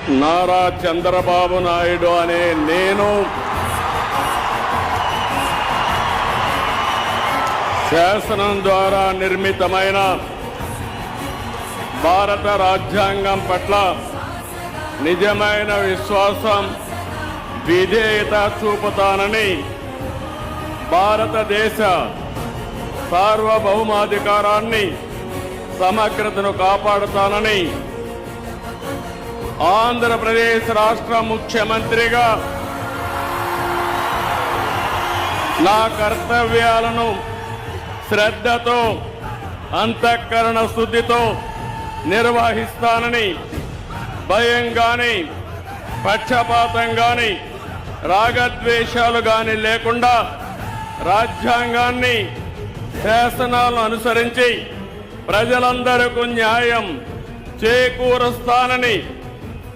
నారా చంద్రబాబు నాయుడు అనే నేను శాసనం ద్వారా నిర్మితమైన భారత రాజ్యాంగం పట్ల నిజమైన విశ్వాసం, విధేయత చూపుతానని, భారతదేశ సార్వభౌమాధికారాన్ని, సమగ్రతను కాపాడుతానని ఆంధ్రప్రదేశ్ రాష్ట్ర ముఖ్యమంత్రిగా నా కర్తవ్యాలను శ్రద్ధతో, అంతఃకరణ శుద్ధితో నిర్వహిస్తానని, భయం గాని, పక్షపాతం గాని, రాగద్వేషాలు గాని లేకుండా రాజ్యాంగాన్ని, శాసనాలను అనుసరించి ప్రజలందరికీ న్యాయం చేకూరుస్తానని